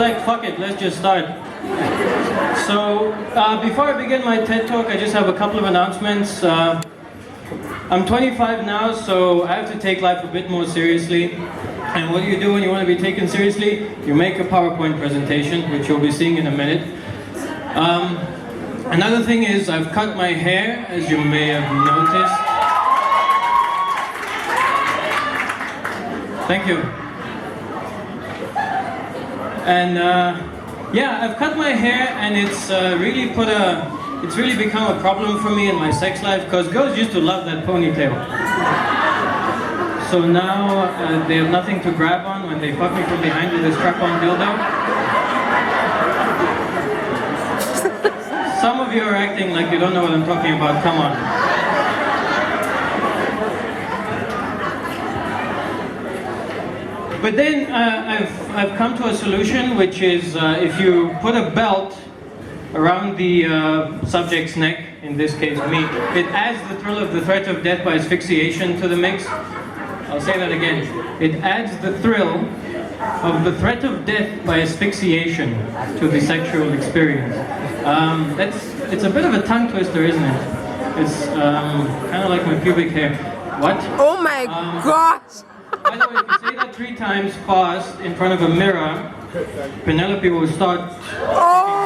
like, fuck it, let's just start. So, before I begin my TED Talk, I just have a couple of announcements. I'm 25 now, so I have to take life a bit more seriously. And what do you do when you want to be taken seriously? You make a PowerPoint presentation, which you'll be seeing in a minute. Another thing is, I've cut my hair, as you may have noticed. Thank you. And yeah, I've cut my hair, and it's really become a problem for me in my sex life, because girls used to love that ponytail. So now they have nothing to grab on when they fuck me from behind with a strap-on dildo. Some of you are acting like you don't know what I'm talking about. Come on. But then I've come to a solution, which is if you put a belt around the subject's neck, in this case me, it adds the thrill of the threat of death by asphyxiation to the mix. I'll say that again. It adds the thrill of the threat of death by asphyxiation to the sexual experience. It's a bit of a tongue twister, isn't it? It's kind of like my pubic hair. What? Oh my gosh! By the way, if you say that 3 times fast in front of a mirror, Penelope will start... Oh!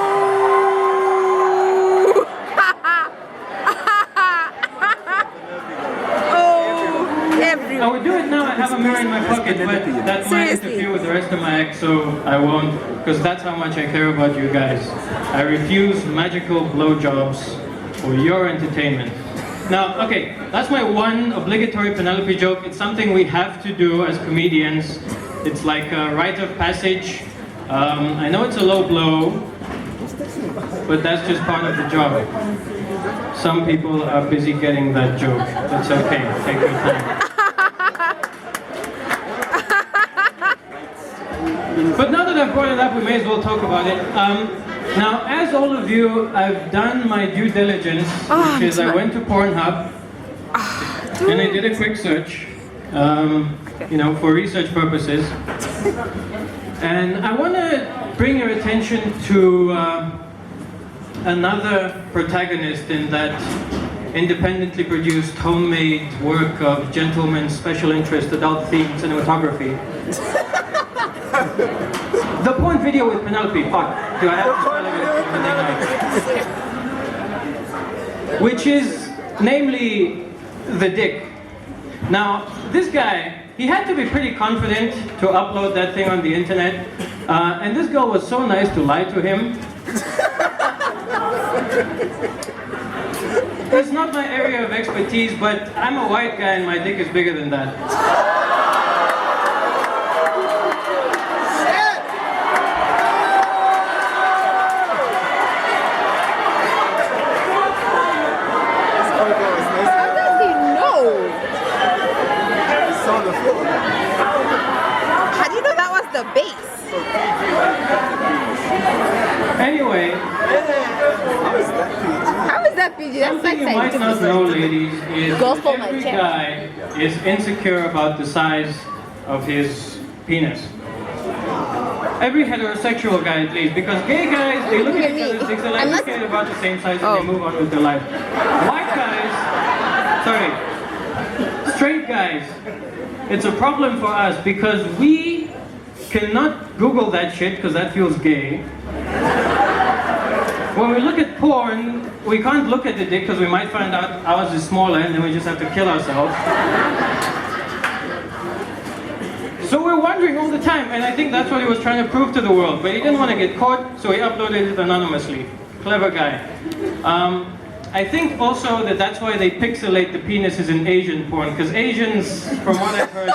I would do it now, I have a mirror in my pocket, but that might interfere with the rest of my act, so I won't, because that's how much I care about you guys. I refuse magical blowjobs for your entertainment. Now, okay, that's my one obligatory Penelope joke. It's something we have to do as comedians. It's like a rite of passage. I know it's a low blow, but that's just part of the job. Some people are busy getting that joke. That's okay, take your time. But now that I've brought it up, we may as well talk about it. Now, as all of you, I've done my due diligence, which is I went to Pornhub, and I did a quick search, you know, for research purposes. And I want to bring your attention to another protagonist in that independently produced homemade work of gentlemen's special interest adult themed cinematography. The porn video with Penelope, fuck, do I have to spell it? Which is, namely, the dick. Now, this guy, he had to be pretty confident to upload that thing on the internet, and this girl was so nice to lie to him. It's not my area of expertise, but I'm a white guy and my dick is bigger than that. How do you know that was the base? Anyway, how is that PG? That's something you might not know, ladies, is that every guy is insecure about the size of his penis. Every heterosexual guy, at least, because gay guys, they look at each other's dicks, they're like, okay, they're about the same size, and they move on with their life. White guys, straight guys, it's a problem for us because we cannot Google that shit because that feels gay. When we look at porn, we can't look at the dick because we might find out ours is smaller and then we just have to kill ourselves. So we're wondering all the time, and I think that's what he was trying to prove to the world, but he didn't want to get caught, so he uploaded it anonymously. Clever guy. I think also that that's why they pixelate the penises in Asian porn, because Asians, from what I've heard,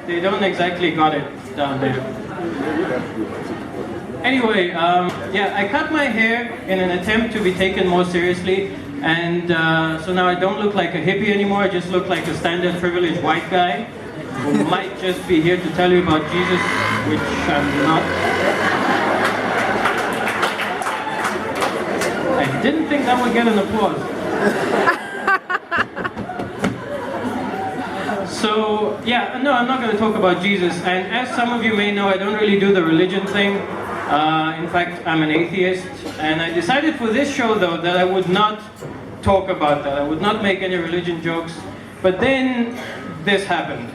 they don't exactly got it down there. Anyway, yeah, I cut my hair in an attempt to be taken more seriously, and so now I don't look like a hippie anymore, I just look like a standard privileged white guy who might just be here to tell you about Jesus, which I'm not. I didn't think that would get an applause. So, yeah, no, I'm not going to talk about Jesus. And as some of you may know, I don't really do the religion thing. In fact, I'm an atheist, and I decided for this show, though, that I would not talk about that. I would not make any religion jokes. But then this happened.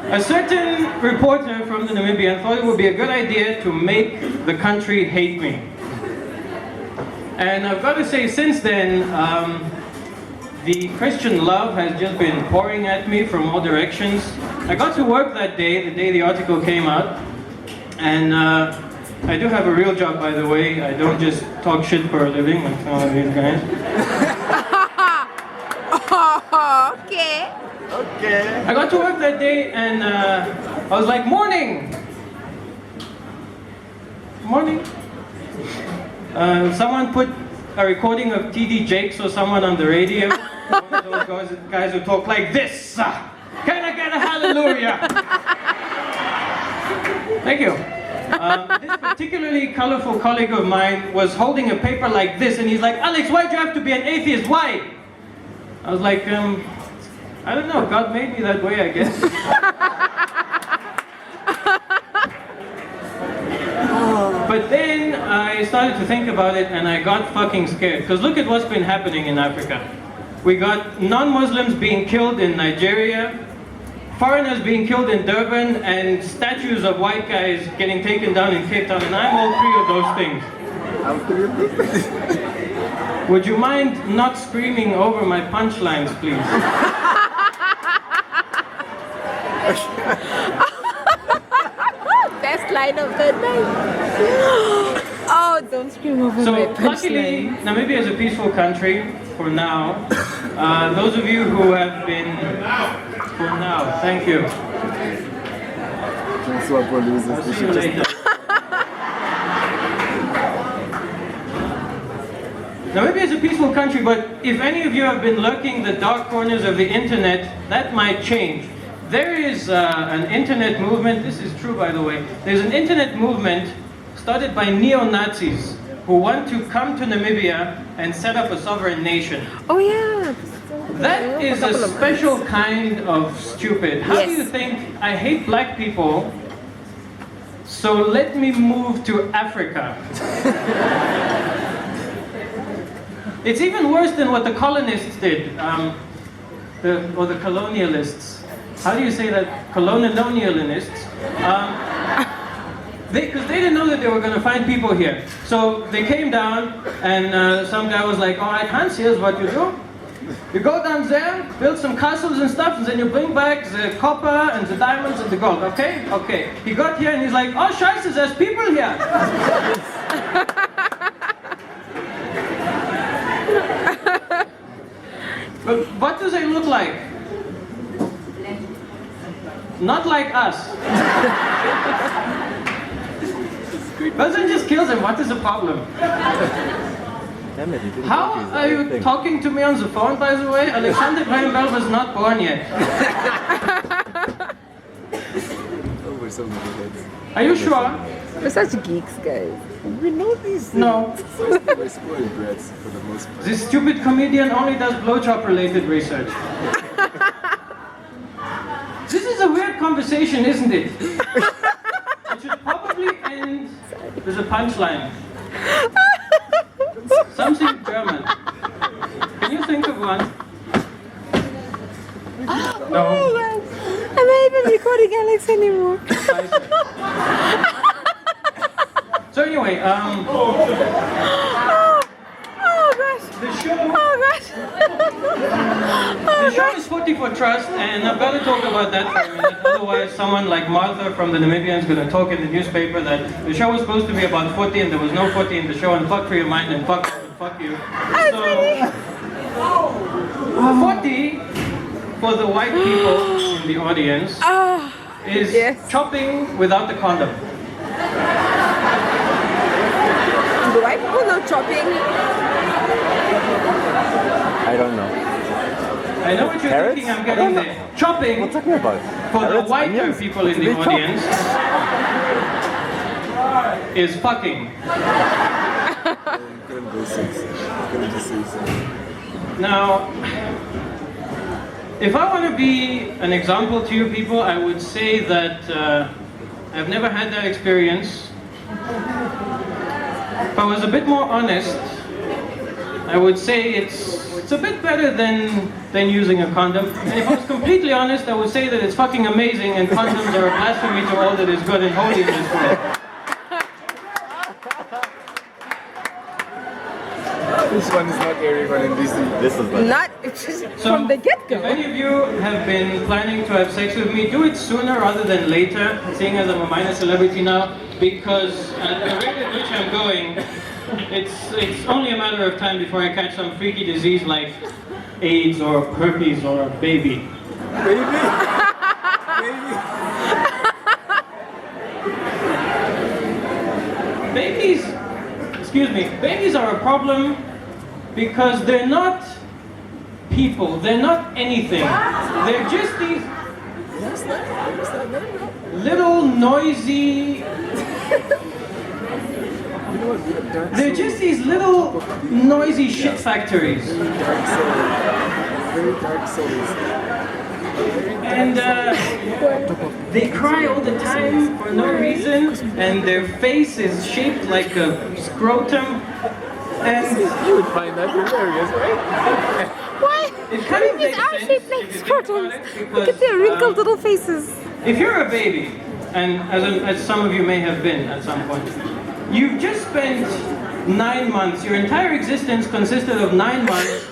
A certain reporter from the Namibian thought it would be a good idea to make the country hate me. And I've got to say, since then, the Christian love has just been pouring at me from all directions. I got to work that day, the day the article came out, and I do have a real job, by the way. I don't just talk shit for a living like some of these guys. Okay. Okay. I got to work that day, and I was like, morning! Morning. Someone put a recording of TD Jakes or someone on the radio. One of those guys who talk like this. Can I get a hallelujah? Thank you. This particularly colorful colleague of mine was holding a paper like this, and he's like, Alex, why'd you have to be an atheist? Why? I was like, I don't know, God made me that way, I guess. But then I started to think about it, and I got fucking scared. Because look at what's been happening in Africa. We got non-Muslims being killed in Nigeria, foreigners being killed in Durban, and statues of white guys getting taken down in Cape Town, and I'm all three of those things. I'm 3 of those things. Would you mind not screaming over my punchlines, please? Best line of the night. Oh, don't scream over So my luckily, punchline. Namibia is a peaceful country for now. Those of you who have been, for now, thank you. So our producers, I'll they see you should just later. Namibia is a peaceful country, but if any of you have been lurking the dark corners of the internet, that might change. There is an internet movement, this is true by the way, there's an internet movement started by neo-Nazis who want to come to Namibia and set up a sovereign nation. Oh yeah. That is a special kind of stupid. How do you Yes. think I hate black people, so let me move to Africa? It's even worse than what the colonists did, or the colonialists. How do you say that? Colonialists. Because they didn't know that they were going to find people here. So they came down, and some guy was like, all right, Hans, here's what you do. You go down there, build some castles and stuff, and then you bring back the copper and the diamonds and the gold, okay? Okay. He got here and he's like, oh, scheiße, there's people here. But what do they look like? Not like us. Doesn't just kill them, what is the problem? Damn it, you didn't How cookies, are you everything. talking to me on the phone, by the way? Alexander Graham Bell was not born yet. Oh, we're so many heads. Are you sure? We're such geeks, guys. We know these things. No. We're spoiled brats for the most part. This stupid comedian only does blowjob-related research. This is a weird conversation, isn't it? It should probably end with a punchline. Something German. Can you think of one? No. Oh god. I'm not even recording Alex anymore. So anyway, Oh gosh. the show. Oh gosh. The show is 40 for Trust, and I've got to talk about that for a minute. Otherwise, someone like Martha from the Namibian is going to talk in the newspaper that the show was supposed to be about 40 and there was no 40 in the show, and fuck for your mind and fuck you. So, 40 for the white people in the audience is chopping without the condom. Do white people know chopping? I don't know. I know what you're Carrots? thinking, I'm getting there. Chopping What are you talking about? for the Carrots, whiter onions? people in What do the they chop? audience is fucking. You couldn't go six. You couldn't just say so. Now, if I want to be an example to you people, I would say that I've never had that experience. If I was a bit more honest, I would say it's a bit better than using a condom. And if I was completely honest, I would say that it's fucking amazing and condoms are a blasphemy to all that is good and holy in this world. This one is not everyone in DC. This is Not from the If get-go. any of you have been planning to have sex with me, do it sooner rather than later, seeing as I'm a minor celebrity now, because at the rate at which I'm going, it's only a matter of time before I catch some freaky disease like AIDS or herpes or a baby. Babies, excuse me, babies are a problem because they're not people, they're not anything. They're just these little noisy, they're just these little noisy shit factories. Very dark souls. And they cry all the time for no reason, and their face is shaped like a scrotum. And You would find that hilarious, right? Why? it kind of Babies makes are sense shaped like if you think about scrotums. it, Look at because, their wrinkled little faces. if you're a baby, and as some of you may have been at some point, you've just spent 9 months, your entire existence consisted of 9 months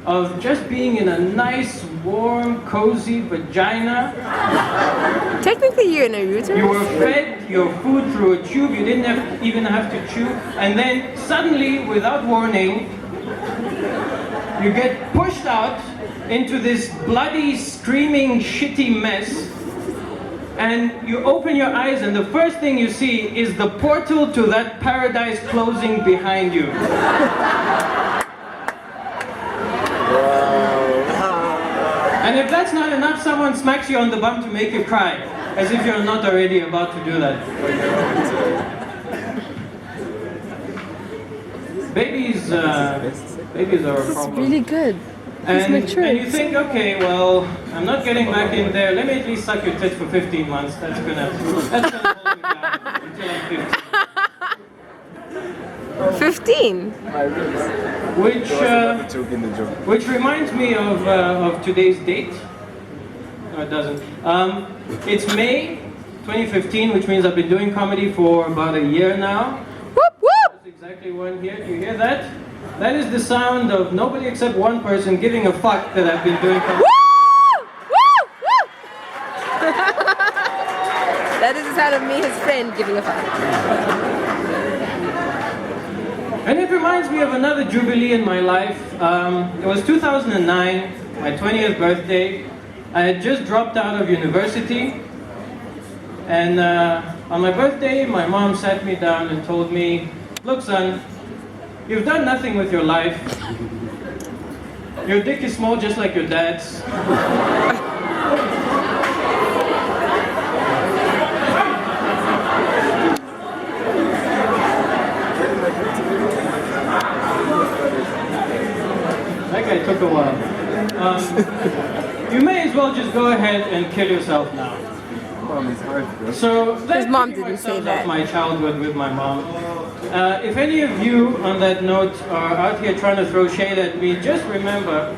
of just being in a nice, warm, cozy vagina. Technically, you're in a uterus. You were fed your food through a tube, you didn't even have to chew, and then suddenly, without warning, you get pushed out into this bloody, screaming, shitty mess, and you open your eyes and the first thing you see is the portal to that paradise closing behind you. And if that's not enough, someone smacks you on the bum to make you cry, as if you're not already about to do that. Babies are a This is problem. really good. And mature. you think, okay, well, I'm not getting back in there. Let me at least suck your tits for 15 months. That's gonna hold me down until I'm 15. My ribs. Which Joking the joke. which reminds me of today's date. No, it doesn't. It's May 2015, which means I've been doing comedy for about a year now. Whoop whoop. That's exactly one here. Do you hear that? That is the sound of nobody except one person giving a fuck that I've been doing comedy. Woo! Woo! Woo! That is the sound of me, his friend, giving a fuck. And it reminds me of another jubilee in my life. It was 2009, my 20th birthday. I had just dropped out of university. And on my birthday, my mom sat me down and told me, look son, you've done nothing with your life. Your dick is small just like your dad's. That guy took a while. You may as well just go ahead and kill yourself now. Mom is hard, bro. So His mom didn't say that. My childhood with my mom. If any of you, on that note, are out here trying to throw shade at me, just remember,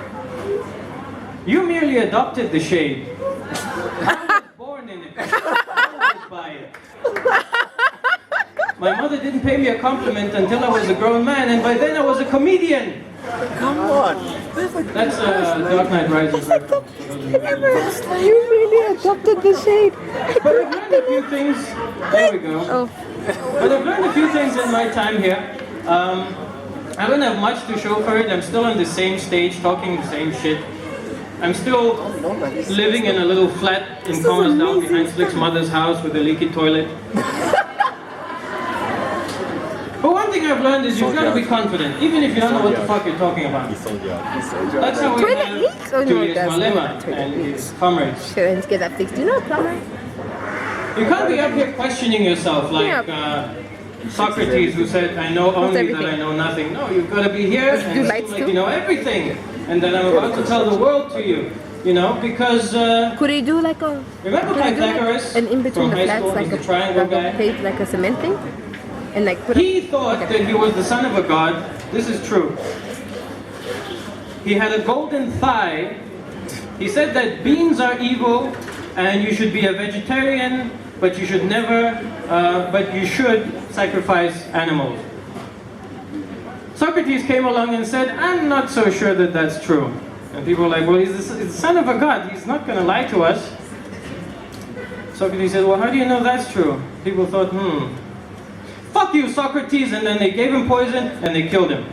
you merely adopted the shade. I was born in it. I was by it. My mother didn't pay me a compliment until I was a grown man, and by then I was a comedian. Come on. That's Dark Knight Rises. You really adopted the shade. But I've learned a few things. There we go. Oh. But I've learned a few things in my time here. I don't have much to show for it. I'm still on the same stage, talking the same shit. I'm still living in a little flat in Thomasdown behind Slick's mother's house with a leaky toilet. But one thing I've learned is you've got to be confident, even if you don't know what the fuck you're talking about. That's how we Toilet have leaks? Oh, no, Julius that's Malema not toilet and leaks. his comrades. Sure, let's get that fixed. Do you know a plumber? You can't be up here questioning yourself like Socrates, who said, I know only that I know nothing. No, you've got to be here and lights like too? you know everything. And then I'm about to tell the world to you. You know, because Could he do like a... remember Can I do Pythagoras like an in between from the high school? flats, He's like the triangle like guy. a paved, like a cement thing? And like put He thought Okay. that he was the son of a god. This is true. He had a golden thigh. He said that beans are evil and you should be a vegetarian, but you should never, but you should sacrifice animals. Socrates came along and said, I'm not so sure that that's true. And people were like, well, he's the son of a god. He's not going to lie to us. Socrates said, well, how do you know that's true? People thought, fuck you, Socrates, and then they gave him poison and they killed him.